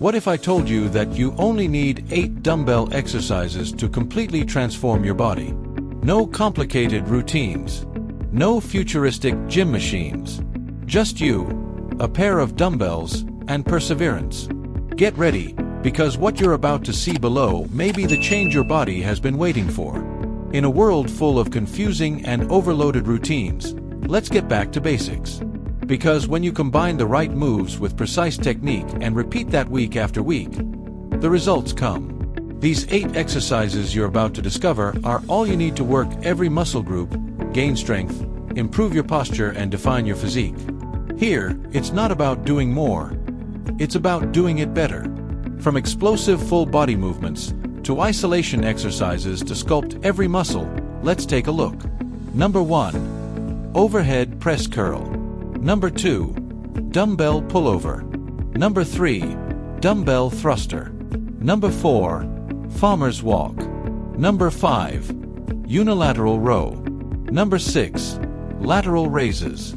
What if I told you that you only need 8 dumbbell exercises to completely transform your body? No complicated routines. No futuristic gym machines. Just you, a pair of dumbbells, and perseverance. Get ready, because what you're about to see below may be the change your body has been waiting for. In a world full of confusing and overloaded routines, let's get back to basics. Because when you combine the right moves with precise technique and repeat that week after week, the results come. These 8 exercises you're about to discover are all you need to work every muscle group, gain strength, improve your posture, and define your physique. Here, it's not about doing more. It's about doing it better. From explosive full body movements to isolation exercises to sculpt every muscle, let's take a look. Number 1. Overhead press curl. Number 2. Dumbbell pullover. Number 3. Dumbbell thruster. Number 4. Farmer's walk. Number 5. Unilateral row. Number 6. Lateral raises.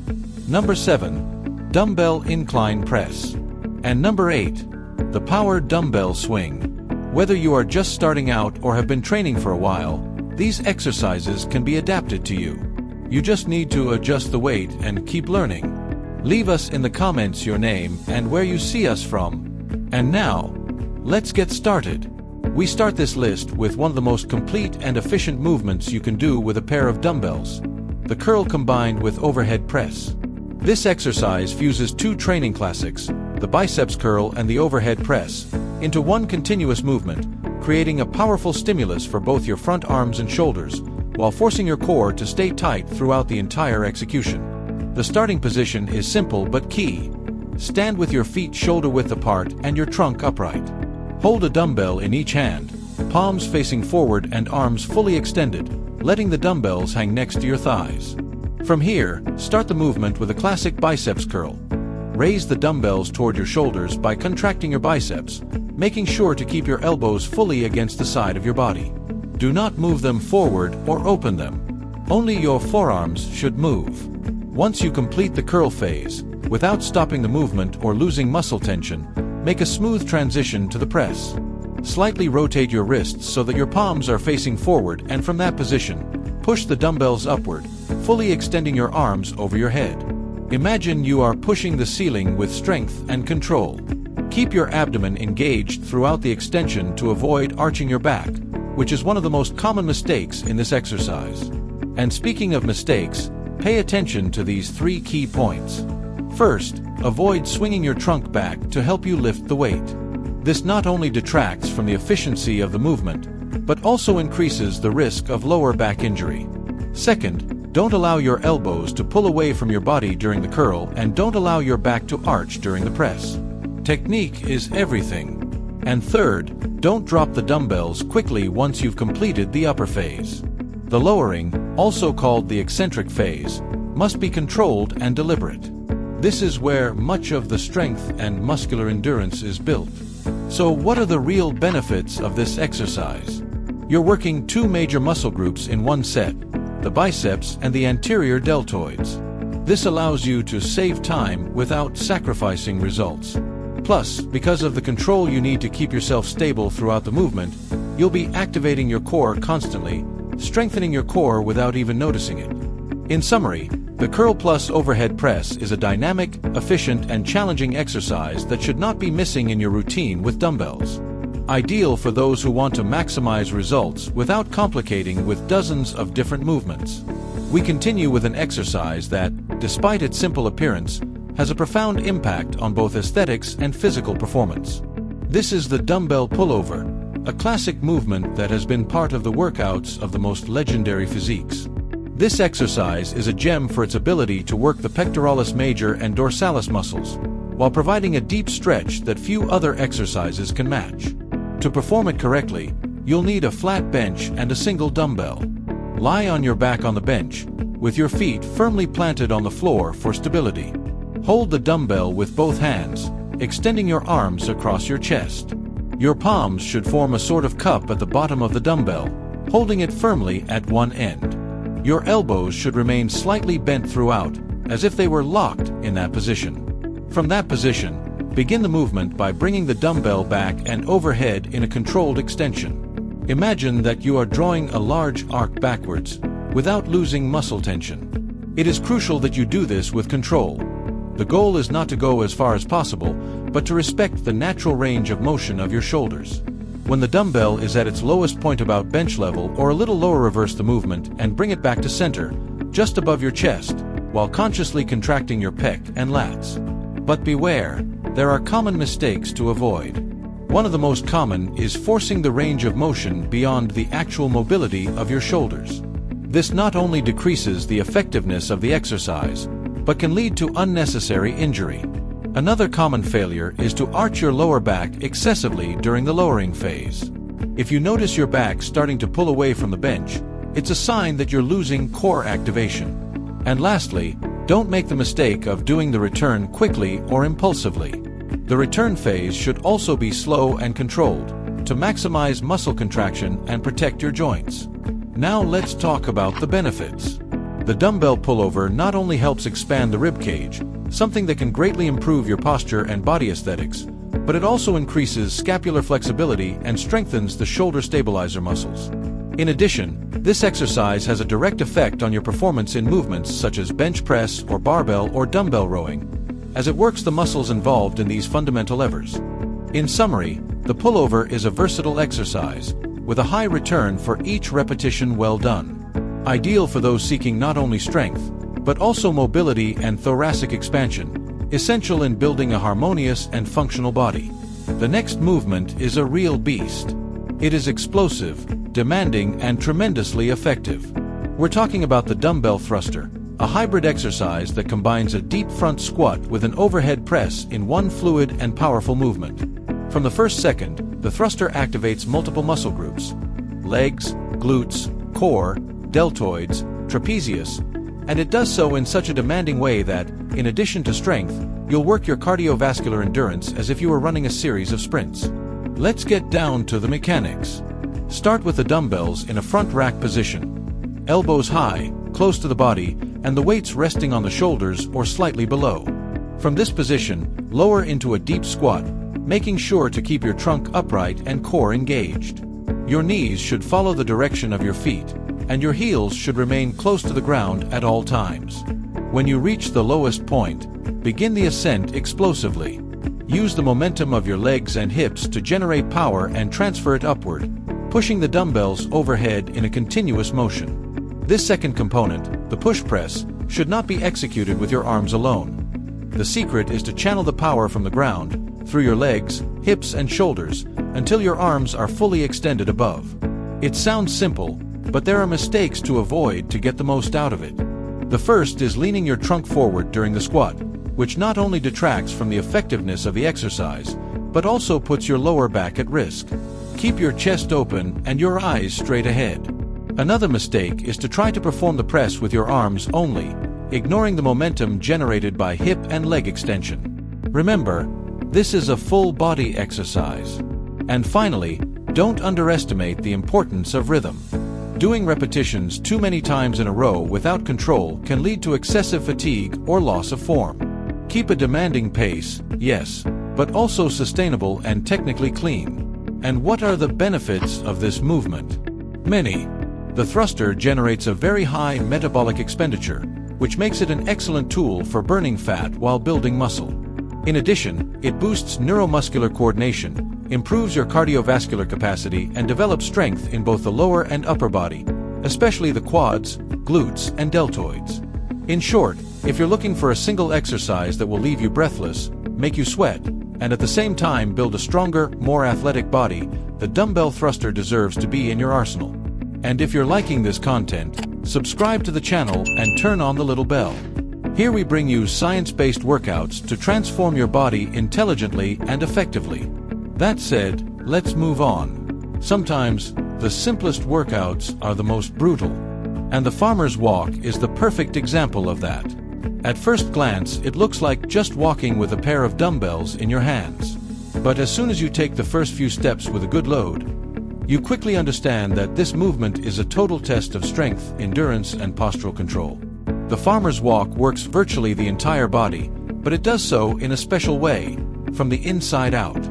Number 7. Dumbbell incline press. And number 8. The power dumbbell swing. Whether you are just starting out or have been training for a while, these exercises can be adapted to you. You just need to adjust the weight and keep learning. Leave us in the comments your name and where you see us from. And now, let's get started. We start this list with one of the most complete and efficient movements you can do with a pair of dumbbells: the curl combined with overhead press. This exercise fuses 2 training classics, the biceps curl and the overhead press, into one continuous movement, creating a powerful stimulus for both your front arms and shoulders, while forcing your core to stay tight throughout the entire execution. The starting position is simple but key. Stand with your feet shoulder-width apart and your trunk upright. Hold a dumbbell in each hand, palms facing forward and arms fully extended, letting the dumbbells hang next to your thighs. From here, start the movement with a classic biceps curl. Raise the dumbbells toward your shoulders by contracting your biceps, making sure to keep your elbows fully against the side of your body. Do not move them forward or open them. Only your forearms should move. Once you complete the curl phase, without stopping the movement or losing muscle tension, make a smooth transition to the press. Slightly rotate your wrists so that your palms are facing forward, and from that position, push the dumbbells upward, fully extending your arms over your head. Imagine you are pushing the ceiling with strength and control. Keep your abdomen engaged throughout the extension to avoid arching your back, which is one of the most common mistakes in this exercise. And speaking of mistakes, pay attention to these 3 key points. First, avoid swinging your trunk back to help you lift the weight. This not only detracts from the efficiency of the movement, but also increases the risk of lower back injury. Second, don't allow your elbows to pull away from your body during the curl, and don't allow your back to arch during the press. Technique is everything. And third, don't drop the dumbbells quickly once you've completed the upper phase. The lowering, also called the eccentric phase, must be controlled and deliberate. This is where much of the strength and muscular endurance is built. So what are the real benefits of this exercise? You're working 2 major muscle groups in one set, the biceps and the anterior deltoids. This allows you to save time without sacrificing results. Plus, because of the control you need to keep yourself stable throughout the movement, you'll be activating your core constantly, strengthening your core without even noticing it. In summary, the curl plus overhead press is a dynamic, efficient, and challenging exercise that should not be missing in your routine with dumbbells. Ideal for those who want to maximize results without complicating with dozens of different movements. We continue with an exercise that, despite its simple appearance, has a profound impact on both aesthetics and physical performance. This is the dumbbell pullover, a classic movement that has been part of the workouts of the most legendary physiques. This exercise is a gem for its ability to work the pectoralis major and dorsalis muscles, while providing a deep stretch that few other exercises can match. To perform it correctly, you'll need a flat bench and a single dumbbell. Lie on your back on the bench, with your feet firmly planted on the floor for stability. Hold the dumbbell with both hands, extending your arms across your chest. Your palms should form a sort of cup at the bottom of the dumbbell, holding it firmly at one end. Your elbows should remain slightly bent throughout, as if they were locked in that position. From that position, Begin the movement by bringing the dumbbell back and overhead in a controlled extension. Imagine that you are drawing a large arc backwards, without losing muscle tension. It is crucial that you do this with control. The goal is not to go as far as possible, but to respect the natural range of motion of your shoulders. When the dumbbell is at its lowest point about bench level or a little lower, reverse the movement and bring it back to center, just above your chest, while consciously contracting your pec and lats. But beware, there are common mistakes to avoid. One of the most common is forcing the range of motion beyond the actual mobility of your shoulders. This not only decreases the effectiveness of the exercise, but can lead to unnecessary injury. Another common failure is to arch your lower back excessively during the lowering phase. If you notice your back starting to pull away from the bench, it's a sign that you're losing core activation. And lastly, don't make the mistake of doing the return quickly or impulsively. The return phase should also be slow and controlled, to maximize muscle contraction and protect your joints. Now let's talk about the benefits. The dumbbell pullover not only helps expand the rib cage, something that can greatly improve your posture and body aesthetics, but it also increases scapular flexibility and strengthens the shoulder stabilizer muscles. In addition, this exercise has a direct effect on your performance in movements such as bench press or barbell or dumbbell rowing, as it works the muscles involved in these fundamental levers. In summary, the pullover is a versatile exercise, with a high return for each repetition well done. Ideal for those seeking not only strength, but also mobility and thoracic expansion, essential in building a harmonious and functional body. The next movement is a real beast. It is explosive, demanding, and tremendously effective. We're talking about the dumbbell thruster, a hybrid exercise that combines a deep front squat with an overhead press in one fluid and powerful movement. From the first second, the thruster activates multiple muscle groups: legs, glutes, core, deltoids, trapezius, and it does so in such a demanding way that, in addition to strength, you'll work your cardiovascular endurance as if you were running a series of sprints. Let's get down to the mechanics. Start with the dumbbells in a front rack position. Elbows high, close to the body, and the weights resting on the shoulders or slightly below. From this position, lower into a deep squat, making sure to keep your trunk upright and core engaged. Your knees should follow the direction of your feet, and your heels should remain close to the ground at all times. When you reach the lowest point, begin the ascent explosively. Use the momentum of your legs and hips to generate power and transfer it upward, pushing the dumbbells overhead in a continuous motion. This second component, the push press, should not be executed with your arms alone. The secret is to channel the power from the ground, through your legs, hips, and shoulders, until your arms are fully extended above. It sounds simple, but there are mistakes to avoid to get the most out of it. The first is leaning your trunk forward during the squat, which not only detracts from the effectiveness of the exercise, but also puts your lower back at risk. Keep your chest open and your eyes straight ahead. Another mistake is to try to perform the press with your arms only, ignoring the momentum generated by hip and leg extension. Remember, this is a full body exercise. And finally, don't underestimate the importance of rhythm. Doing repetitions too many times in a row without control can lead to excessive fatigue or loss of form. Keep a demanding pace, yes, but also sustainable and technically clean. And what are the benefits of this movement? Many. The thruster generates a very high metabolic expenditure, which makes it an excellent tool for burning fat while building muscle. In addition, it boosts neuromuscular coordination, improves your cardiovascular capacity, and develops strength in both the lower and upper body, especially the quads, glutes, and deltoids. In short, if you're looking for a single exercise that will leave you breathless, make you sweat, and at the same time build a stronger, more athletic body, the dumbbell thruster deserves to be in your arsenal. And if you're liking this content, subscribe to the channel and turn on the little bell. Here we bring you science-based workouts to transform your body intelligently and effectively. That said, let's move on. Sometimes, the simplest workouts are the most brutal. And the farmer's walk is the perfect example of that. At first glance, it looks like just walking with a pair of dumbbells in your hands. But as soon as you take the first few steps with a good load, you quickly understand that this movement is a total test of strength, endurance, and postural control. The farmer's walk works virtually the entire body, but it does so in a special way, from the inside out.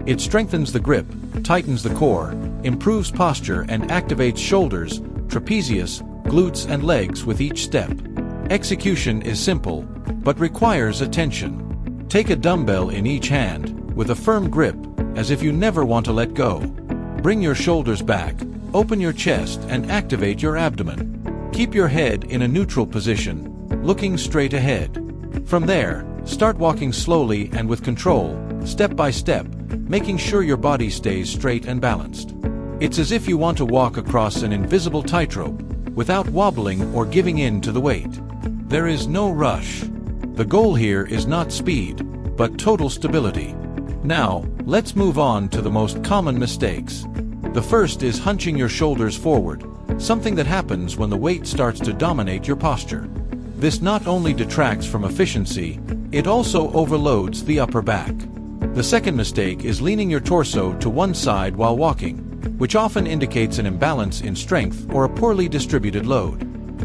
It strengthens the grip, tightens the core, improves posture, and activates shoulders, trapezius, glutes, and legs with each step. Execution is simple, but requires attention. Take a dumbbell in each hand, with a firm grip, as if you never want to let go. Bring your shoulders back, open your chest, and activate your abdomen. Keep your head in a neutral position, looking straight ahead. From there, start walking slowly and with control, step by step, making sure your body stays straight and balanced. It's as if you want to walk across an invisible tightrope, without wobbling or giving in to the weight. There is no rush. The goal here is not speed, but total stability. Now, let's move on to the most common mistakes. The first is hunching your shoulders forward, something that happens when the weight starts to dominate your posture. This not only detracts from efficiency, it also overloads the upper back. The second mistake is leaning your torso to one side while walking, which often indicates an imbalance in strength or a poorly distributed load.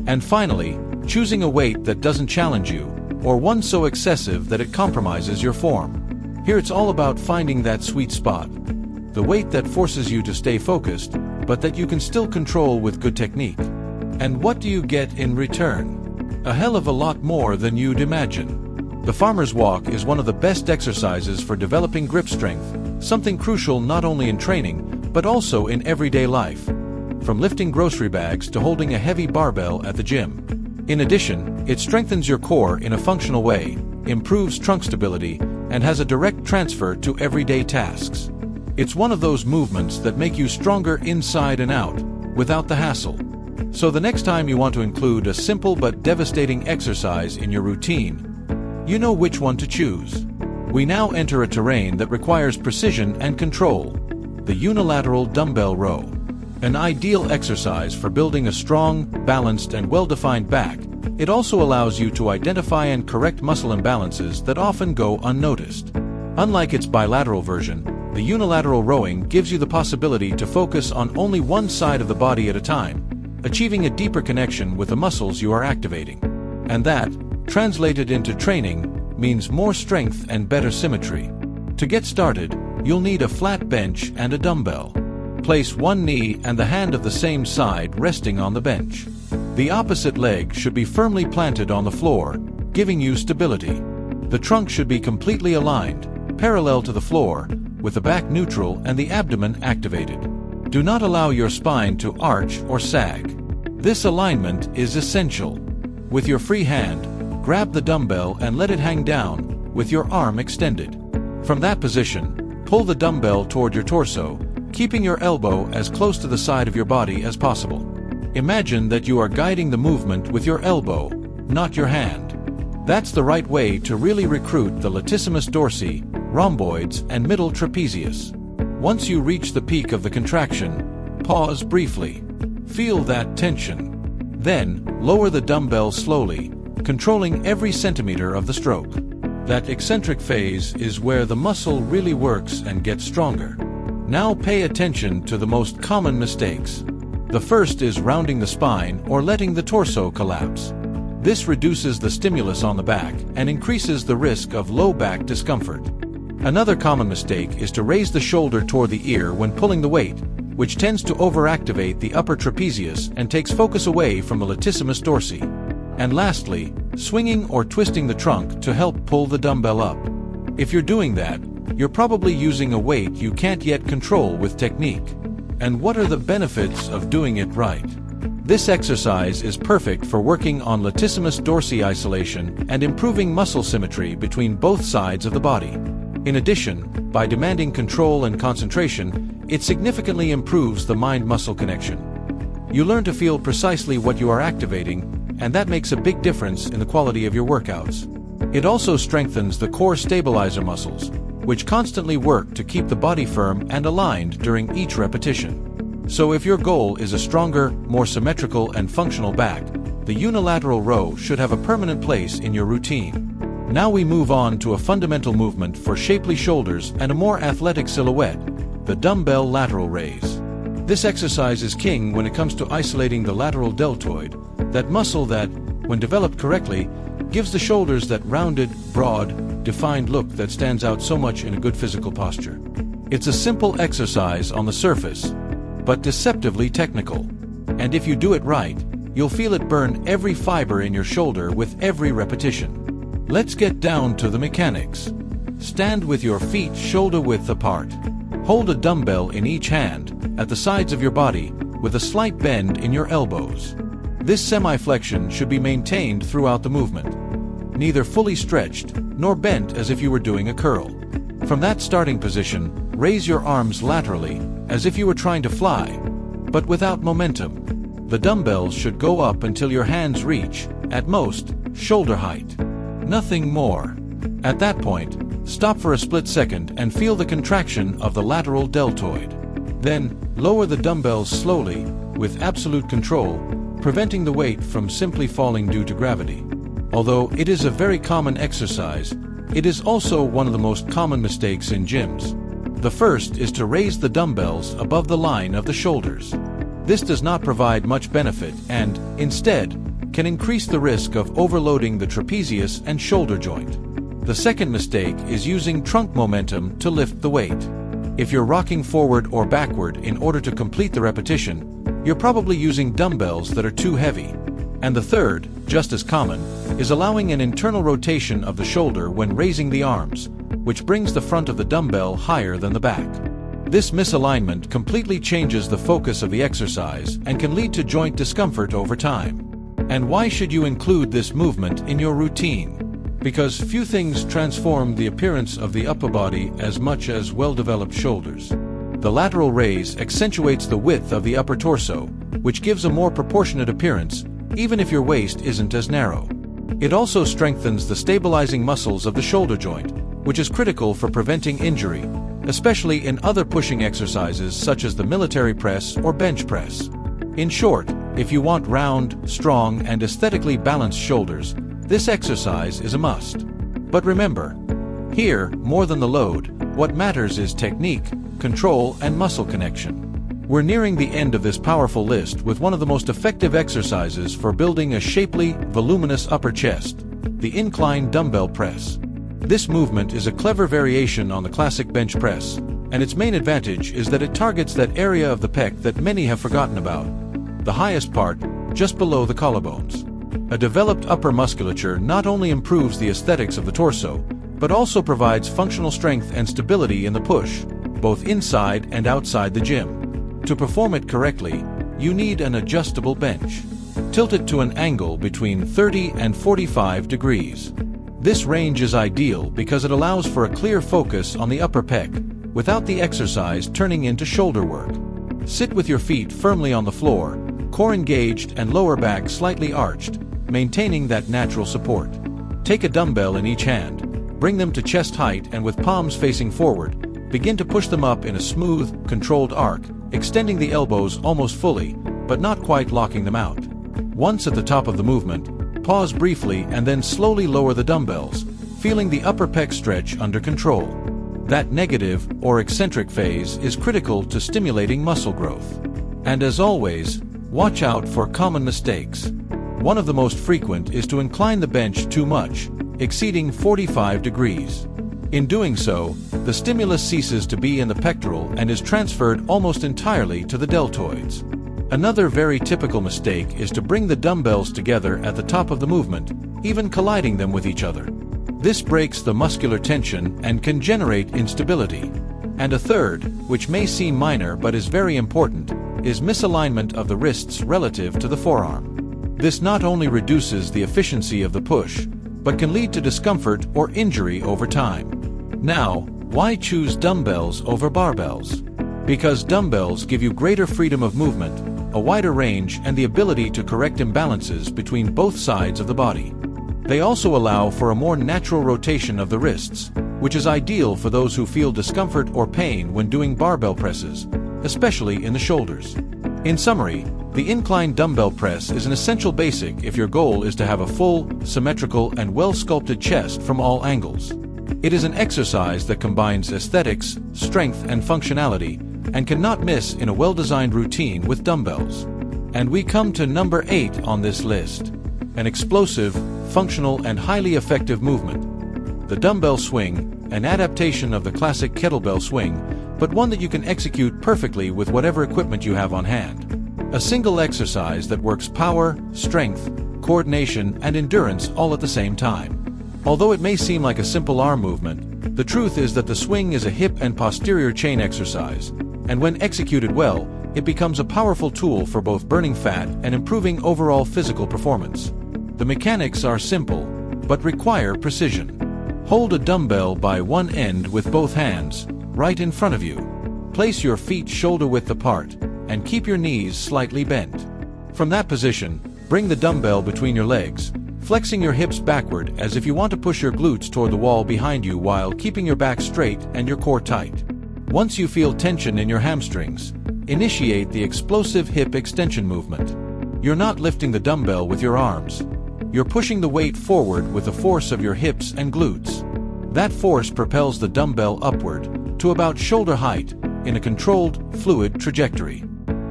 And finally, choosing a weight that doesn't challenge you, or one so excessive that it compromises your form. Here it's all about finding that sweet spot. The weight that forces you to stay focused, but that you can still control with good technique. And what do you get in return? A hell of a lot more than you'd imagine. The farmer's walk is one of the best exercises for developing grip strength, something crucial not only in training, but also in everyday life. From lifting grocery bags to holding a heavy barbell at the gym. In addition, it strengthens your core in a functional way, improves trunk stability, and has a direct transfer to everyday tasks. It's one of those movements that make you stronger inside and out, without the hassle. So the next time you want to include a simple but devastating exercise in your routine, you know which one to choose. We now enter a terrain that requires precision and control, the unilateral dumbbell row. An ideal exercise for building a strong, balanced, and well-defined back, it also allows you to identify and correct muscle imbalances that often go unnoticed. Unlike its bilateral version, the unilateral rowing gives you the possibility to focus on only one side of the body at a time, achieving a deeper connection with the muscles you are activating. And that, translated into training, means more strength and better symmetry. To get started, you'll need a flat bench and a dumbbell. Place one knee and the hand of the same side resting on the bench. The opposite leg should be firmly planted on the floor, giving you stability. The trunk should be completely aligned, parallel to the floor, with the back neutral and the abdomen activated. Do not allow your spine to arch or sag. This alignment is essential. With your free hand, grab the dumbbell and let it hang down, with your arm extended. From that position, pull the dumbbell toward your torso, keeping your elbow as close to the side of your body as possible. Imagine that you are guiding the movement with your elbow, not your hand. That's the right way to really recruit the latissimus dorsi, rhomboids, and middle trapezius. Once you reach the peak of the contraction, pause briefly. Feel that tension. Then, lower the dumbbell slowly, controlling every centimeter of the stroke. That eccentric phase is where the muscle really works and gets stronger. Now pay attention to the most common mistakes. The first is rounding the spine or letting the torso collapse. This reduces the stimulus on the back and increases the risk of low back discomfort. Another common mistake is to raise the shoulder toward the ear when pulling the weight, which tends to overactivate the upper trapezius and takes focus away from the latissimus dorsi. And lastly, swinging or twisting the trunk to help pull the dumbbell up. If you're doing that, you're probably using a weight you can't yet control with technique. And what are the benefits of doing it right? This exercise is perfect for working on latissimus dorsi isolation and improving muscle symmetry between both sides of the body. In addition, by demanding control and concentration, it significantly improves the mind-muscle connection. You learn to feel precisely what you are activating, and that makes a big difference in the quality of your workouts. It also strengthens the core stabilizer muscles, which constantly work to keep the body firm and aligned during each repetition. So if your goal is a stronger, more symmetrical and functional back, the unilateral row should have a permanent place in your routine. Now we move on to a fundamental movement for shapely shoulders and a more athletic silhouette, the dumbbell lateral raise. This exercise is king when it comes to isolating the lateral deltoid, that muscle that, when developed correctly, gives the shoulders that rounded, broad, defined look that stands out so much in a good physical posture. It's a simple exercise on the surface, but deceptively technical. And if you do it right, you'll feel it burn every fiber in your shoulder with every repetition. Let's get down to the mechanics. Stand with your feet shoulder-width apart. Hold a dumbbell in each hand, at the sides of your body, with a slight bend in your elbows. This semi-flexion should be maintained throughout the movement, neither fully stretched nor bent as if you were doing a curl. From that starting position, raise your arms laterally, as if you were trying to fly, but without momentum. The dumbbells should go up until your hands reach, at most, shoulder height. Nothing more. At that point, stop for a split second and feel the contraction of the lateral deltoid. Then, lower the dumbbells slowly, with absolute control, preventing the weight from simply falling due to gravity. Although it is a very common exercise, it is also one of the most common mistakes in gyms. The first is to raise the dumbbells above the line of the shoulders. This does not provide much benefit and, instead, can increase the risk of overloading the trapezius and shoulder joint. The second mistake is using trunk momentum to lift the weight. If you're rocking forward or backward in order to complete the repetition, you're probably using dumbbells that are too heavy. And the third, just as common, is allowing an internal rotation of the shoulder when raising the arms, which brings the front of the dumbbell higher than the back. This misalignment completely changes the focus of the exercise and can lead to joint discomfort over time. And why should you include this movement in your routine? Because few things transform the appearance of the upper body as much as well-developed shoulders. The lateral raise accentuates the width of the upper torso, which gives a more proportionate appearance, even if your waist isn't as narrow. It also strengthens the stabilizing muscles of the shoulder joint, which is critical for preventing injury, especially in other pushing exercises such as the military press or bench press. In short, if you want round, strong, and aesthetically balanced shoulders, this exercise is a must. But remember, here, more than the load, what matters is technique, control, and muscle connection. We're nearing the end of this powerful list with one of the most effective exercises for building a shapely, voluminous upper chest, the incline dumbbell press. This movement is a clever variation on the classic bench press, and its main advantage is that it targets that area of the pec that many have forgotten about, the highest part, just below the collarbones. A developed upper musculature not only improves the aesthetics of the torso, but also provides functional strength and stability in the push, both inside and outside the gym. To perform it correctly, you need an adjustable bench. Tilt it to an angle between 30 and 45 degrees. This range is ideal because it allows for a clear focus on the upper pec, without the exercise turning into shoulder work. Sit with your feet firmly on the floor, core engaged and lower back slightly arched, maintaining that natural support. Take a dumbbell in each hand, bring them to chest height and with palms facing forward, begin to push them up in a smooth, controlled arc, extending the elbows almost fully, but not quite locking them out. Once at the top of the movement, pause briefly and then slowly lower the dumbbells, feeling the upper pec stretch under control. That negative or eccentric phase is critical to stimulating muscle growth. And as always, watch out for common mistakes. One of the most frequent is to incline the bench too much, exceeding 45 degrees. In doing so, the stimulus ceases to be in the pectoral and is transferred almost entirely to the deltoids. Another very typical mistake is to bring the dumbbells together at the top of the movement, even colliding them with each other. This breaks the muscular tension and can generate instability. And a third, which may seem minor but is very important, is misalignment of the wrists relative to the forearm. This not only reduces the efficiency of the push, but can lead to discomfort or injury over time. Now, why choose dumbbells over barbells? Because dumbbells give you greater freedom of movement, a wider range, and the ability to correct imbalances between both sides of the body. They also allow for a more natural rotation of the wrists, which is ideal for those who feel discomfort or pain when doing barbell presses, especially in the shoulders. In summary, the incline dumbbell press is an essential basic if your goal is to have a full, symmetrical, and well-sculpted chest from all angles. It is an exercise that combines aesthetics, strength, and functionality, and cannot miss in a well-designed routine with dumbbells. And we come to number 8 on this list. An explosive, functional, and highly effective movement. The dumbbell swing, an adaptation of the classic kettlebell swing, but one that you can execute perfectly with whatever equipment you have on hand. A single exercise that works power, strength, coordination, and endurance all at the same time. Although it may seem like a simple arm movement, the truth is that the swing is a hip and posterior chain exercise, and when executed well, it becomes a powerful tool for both burning fat and improving overall physical performance. The mechanics are simple, but require precision. Hold a dumbbell by one end with both hands, right in front of you. Place your feet shoulder-width apart, and keep your knees slightly bent. From that position, bring the dumbbell between your legs, flexing your hips backward as if you want to push your glutes toward the wall behind you while keeping your back straight and your core tight. Once you feel tension in your hamstrings, initiate the explosive hip extension movement. You're not lifting the dumbbell with your arms. You're pushing the weight forward with the force of your hips and glutes. That force propels the dumbbell upward to about shoulder height in a controlled, fluid trajectory.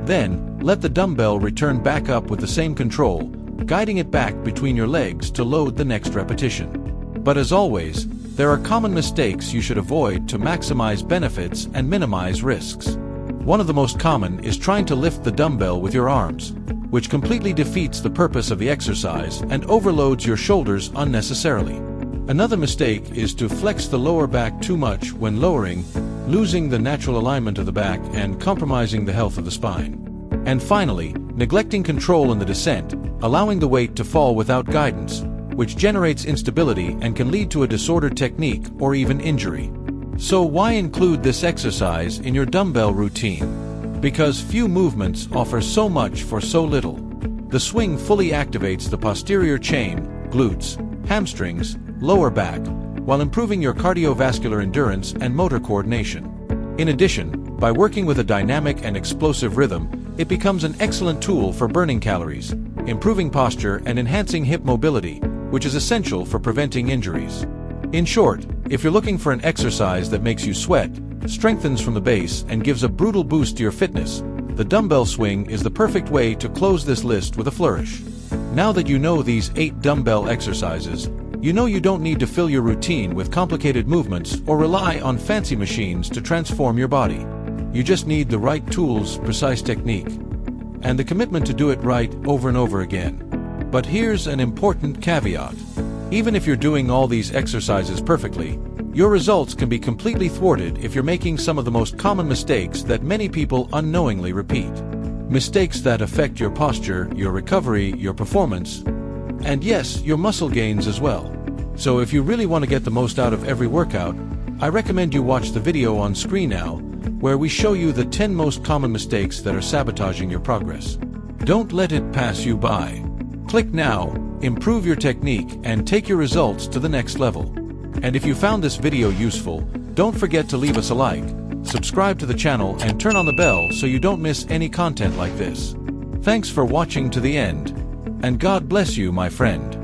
Then, let the dumbbell return back up with the same control, guiding it back between your legs to load the next repetition. But as always, there are common mistakes you should avoid to maximize benefits and minimize risks. One of the most common is trying to lift the dumbbell with your arms, which completely defeats the purpose of the exercise and overloads your shoulders unnecessarily. Another mistake is to flex the lower back too much when lowering, losing the natural alignment of the back and compromising the health of the spine. And finally, neglecting control in the descent, allowing the weight to fall without guidance, which generates instability and can lead to a disordered technique or even injury. So why include this exercise in your dumbbell routine? Because few movements offer so much for so little. The swing fully activates the posterior chain, glutes, hamstrings, lower back, while improving your cardiovascular endurance and motor coordination. In addition, by working with a dynamic and explosive rhythm, it becomes an excellent tool for burning calories, improving posture and enhancing hip mobility, which is essential for preventing injuries. In short, if you're looking for an exercise that makes you sweat, strengthens from the base, and gives a brutal boost to your fitness, the dumbbell swing is the perfect way to close this list with a flourish. Now that you know these 8 dumbbell exercises, you know you don't need to fill your routine with complicated movements or rely on fancy machines to transform your body. You just need the right tools, precise technique, and the commitment to do it right over and over again. But here's an important caveat. Even if you're doing all these exercises perfectly, your results can be completely thwarted if you're making some of the most common mistakes that many people unknowingly repeat. Mistakes that affect your posture, your recovery, your performance, and yes, your muscle gains as well. So if you really want to get the most out of every workout, I recommend you watch the video on screen now, where we show you the 10 most common mistakes that are sabotaging your progress. Don't let it pass you by. Click now, improve your technique, and take your results to the next level. And if you found this video useful, don't forget to leave us a like, subscribe to the channel, and turn on the bell so you don't miss any content like this. Thanks for watching to the end, and God bless you, my friend.